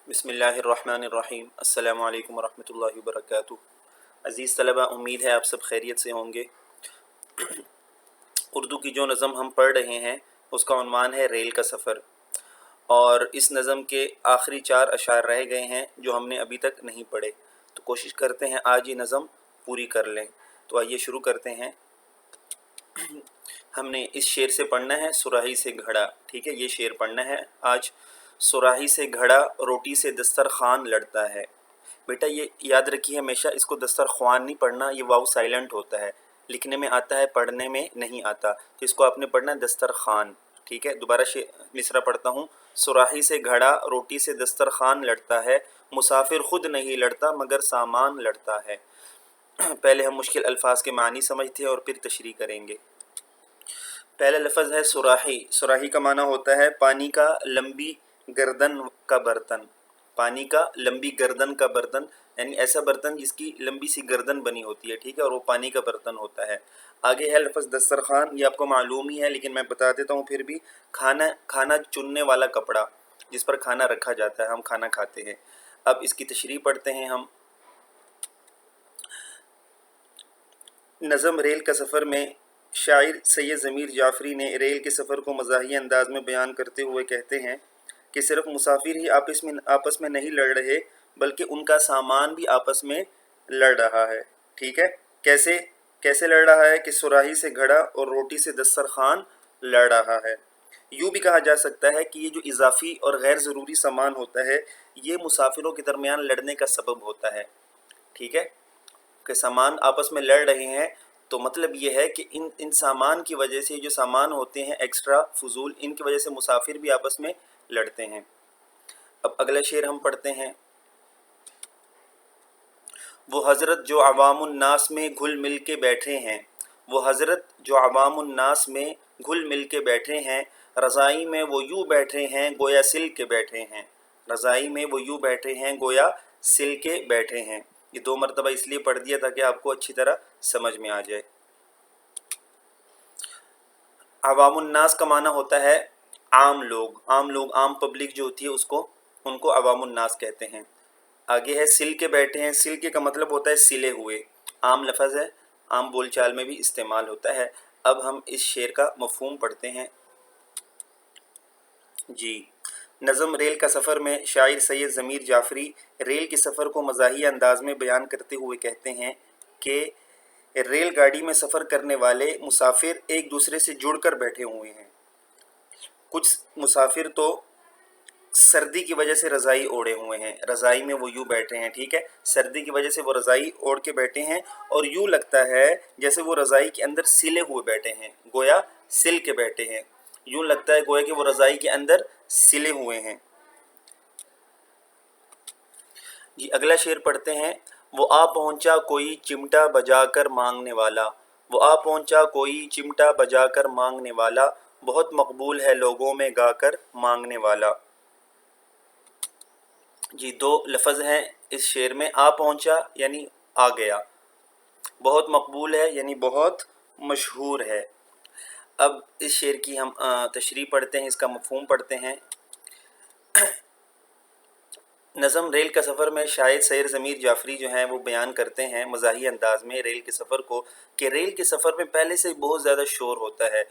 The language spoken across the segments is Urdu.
بسم اللہ الرحمن الرحیم۔ السلام علیکم ورحمۃ اللہ وبرکاتہ۔ عزیز طلبہ، امید ہے آپ سب خیریت سے ہوں گے۔ اردو کی جو نظم ہم پڑھ رہے ہیں اس کا عنوان ہے ریل کا سفر، اور اس نظم کے آخری 4 اشعار رہ گئے ہیں جو ہم نے ابھی تک نہیں پڑھے، تو کوشش کرتے ہیں آج یہ نظم پوری کر لیں۔ تو آئیے شروع کرتے ہیں۔ ہم نے اس شعر سے پڑھنا ہے صراحی سے گھڑا، ٹھیک ہے، یہ شعر پڑھنا ہے آج۔ صراحی سے گھڑا روٹی سے دسترخوان لڑتا ہے۔ بیٹا یہ یاد رکھیے ہمیشہ، اس کو دسترخوان نہیں پڑھنا، یہ واو سائلنٹ ہوتا ہے، لکھنے میں آتا ہے پڑھنے میں نہیں آتا، تو اس کو آپ نے پڑھنا ہے دسترخوان، ٹھیک ہے۔ دوبارہ مصرع پڑھتا ہوں۔ صراحی سے گھڑا روٹی سے دسترخوان لڑتا ہے، مسافر خود نہیں لڑتا مگر سامان لڑتا ہے۔ پہلے ہم مشکل الفاظ کے معنی سمجھتے ہیں اور پھر تشریح کریں گے۔ پہلا لفظ ہے صراحی۔ صراحی کا معنی ہوتا ہے پانی کا لمبی گردن کا برتن۔ پانی کا لمبی گردن کا برتن یعنی ایسا برتن جس کی لمبی سی گردن بنی ہوتی ہے، ٹھیک ہے، اور وہ پانی کا برتن ہوتا ہے۔ آگے ہے لفظ دسترخوان، یہ آپ کو معلوم ہی ہے لیکن میں بتا دیتا ہوں پھر بھی۔ کھانا چننے والا کپڑا جس پر کھانا رکھا جاتا ہے، ہم کھانا کھاتے ہیں۔ اب اس کی تشریح پڑھتے ہیں ہم۔ نظم ریل کا سفر میں شاعر سید ضمیر جعفری نے ریل کے سفر کو مزاحیہ انداز میں بیان کرتے ہوئے کہتے ہیں کہ صرف مسافر ہی آپس میں نہیں لڑ رہے بلکہ ان کا سامان بھی آپس میں لڑ رہا ہے، ٹھیک ہے۔ کیسے لڑ رہا ہے کہ صراحی سے گھڑا اور روٹی سے دسترخوان لڑ رہا ہے۔ یوں بھی کہا جا سکتا ہے کہ یہ جو اضافی اور غیر ضروری سامان ہوتا ہے یہ مسافروں کے درمیان لڑنے کا سبب ہوتا ہے، ٹھیک ہے، کہ سامان آپس میں لڑ رہے ہیں، تو مطلب یہ ہے کہ ان سامان کی وجہ سے جو سامان ہوتے ہیں ایکسٹرا فضول، ان کی وجہ سے مسافر بھی آپس میں لڑتے ہیں۔ اب اگلا شعر ہم پڑھتے ہیں۔ وہ حضرت جو عوام الناس میں گھل مل کے بیٹھے ہیں، وہ حضرت جو عوام الناس میں گھل مل کے بیٹھے ہیں، رضائی میں وہ یوں بیٹھے ہیں گویا سل کے بیٹھے ہیں۔ رضائی میں وہ یوں بیٹھے ہیں گویا سل کے بیٹھے ہیں۔ یہ 2 مرتبہ اس لیے پڑھ دیا تاکہ آپ کو اچھی طرح سمجھ میں آ جائے۔ عوام الناس کا معنی ہوتا ہے عام لوگ، عام پبلک جو ہوتی ہے ان کو عوام الناس کہتے ہیں۔ آگے ہے سل کے بیٹھے ہیں۔ سل کے کا مطلب ہوتا ہے سلے ہوئے، عام لفظ ہے، عام بول چال میں بھی استعمال ہوتا ہے۔ اب ہم اس شعر کا مفہوم پڑھتے ہیں۔ جی، نظم ریل کا سفر میں شاعر سید ضمیر جعفری ریل کے سفر کو مزاحیہ انداز میں بیان کرتے ہوئے کہتے ہیں کہ ریل گاڑی میں سفر کرنے والے مسافر ایک دوسرے سے جڑ کر بیٹھے ہوئے ہیں۔ کچھ مسافر تو سردی کی وجہ سے رضائی اوڑھے ہوئے ہیں، رضائی میں وہ یوں بیٹھے ہیں، ٹھیک ہے، سردی کی وجہ سے وہ رضائی اوڑھ کے بیٹھے ہیں اور یوں لگتا ہے جیسے وہ رضائی کے اندر سلے ہوئے بیٹھے ہیں، گویا سل کے بیٹھے ہیں، یوں لگتا ہے گویا کہ وہ رضائی کے اندر سلے ہوئے ہیں۔ جی اگلا شعر پڑھتے ہیں۔ وہ آ پہنچا کوئی چمٹا بجا کر مانگنے والا، وہ آ پہنچا کوئی چمٹا بجا کر مانگنے والا، بہت مقبول ہے لوگوں میں گا کر مانگنے والا۔ جی 2 لفظ ہیں اس شعر میں، آ پہنچا یعنی آ گیا، بہت مقبول ہے یعنی بہت مشہور ہے۔ اب اس شعر کی ہم تشریح پڑھتے ہیں، اس کا مفہوم پڑھتے ہیں۔ نظم ریل کا سفر میں شاعر سید ضمیر جعفری جو ہیں وہ بیان کرتے ہیں مزاحیہ انداز میں ریل کے سفر کو، کہ ریل کے سفر میں پہلے سے بہت زیادہ شور ہوتا ہے،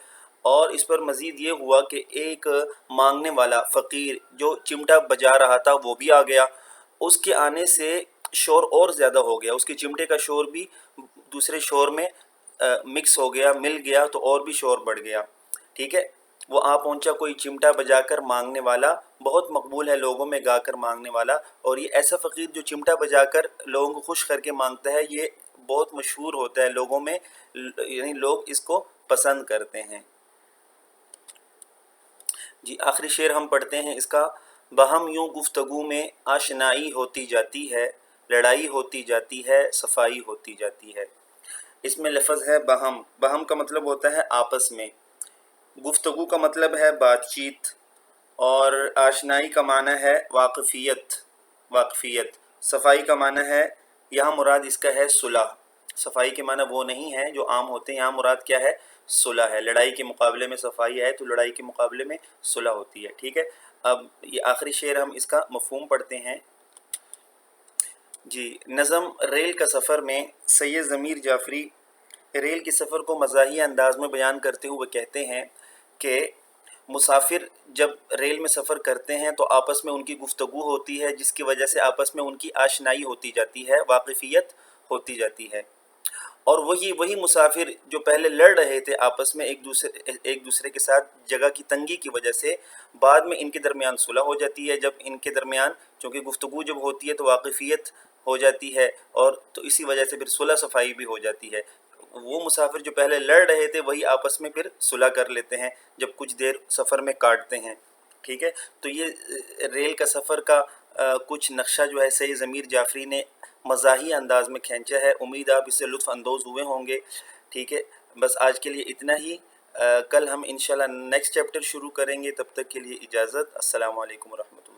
اور اس پر مزید یہ ہوا کہ ایک مانگنے والا فقیر جو چمٹا بجا رہا تھا وہ بھی آ گیا، اس کے آنے سے شور اور زیادہ ہو گیا، اس کے چمٹے کا شور بھی دوسرے شور میں مکس ہو گیا، مل گیا، تو اور بھی شور بڑھ گیا، ٹھیک ہے۔ وہ آ پہنچا کوئی چمٹا بجا کر مانگنے والا، بہت مقبول ہے لوگوں میں گا کر مانگنے والا، اور یہ ایسا فقیر جو چمٹا بجا کر لوگوں کو خوش کر کے مانگتا ہے یہ بہت مشہور ہوتا ہے لوگوں میں، یعنی لوگ اس کو پسند کرتے ہیں۔ جی آخری شعر ہم پڑھتے ہیں اس کا۔ بہم یوں گفتگو میں آشنائی ہوتی جاتی ہے، لڑائی ہوتی جاتی ہے، صفائی ہوتی جاتی ہے۔ اس میں لفظ ہے بہم۔ بہم کا مطلب ہوتا ہے آپس میں، گفتگو کا مطلب ہے بات چیت، اور آشنائی کا معنی ہے واقفیت، صفائی کا معنی ہے، یہاں مراد اس کا ہے صلح۔ صفائی کے معنی وہ نہیں ہے جو عام ہوتے ہیں، یہاں مراد کیا ہے؟ صلح ہے۔ لڑائی کے مقابلے میں صفائی ہے تو لڑائی کے مقابلے میں صلح ہوتی ہے، ٹھیک ہے۔ اب یہ آخری شعر ہم اس کا مفہوم پڑھتے ہیں جی۔ نظم ریل کا سفر میں سید ضمیر جعفری ریل کے سفر کو مزاحیہ انداز میں بیان کرتے ہوئے کہتے ہیں کہ مسافر جب ریل میں سفر کرتے ہیں تو آپس میں ان کی گفتگو ہوتی ہے، جس کی وجہ سے آپس میں ان کی آشنائی ہوتی جاتی ہے، واقفیت ہوتی جاتی ہے، اور وہی مسافر جو پہلے لڑ رہے تھے آپس میں ایک دوسرے کے ساتھ جگہ کی تنگی کی وجہ سے، بعد میں ان کے درمیان صلح ہو جاتی ہے۔ جب ان کے درمیان چونکہ گفتگو جب ہوتی ہے تو واقفیت ہو جاتی ہے، اور تو اسی وجہ سے پھر صلح صفائی بھی ہو جاتی ہے۔ وہ مسافر جو پہلے لڑ رہے تھے وہی آپس میں پھر صلح کر لیتے ہیں جب کچھ دیر سفر میں کاٹتے ہیں، ٹھیک ہے۔ تو یہ ریل کا سفر کا کچھ نقشہ جو ہے سید ضمیر جعفری نے مزاحیہ انداز میں کھینچا ہے۔ امید آپ اس سے لطف اندوز ہوئے ہوں گے، ٹھیک ہے۔ بس آج کے لیے اتنا ہی، کل ہم انشاءاللہ نیکسٹ چیپٹر شروع کریں گے، تب تک کے لیے اجازت۔ السلام علیکم ورحمۃ اللہ۔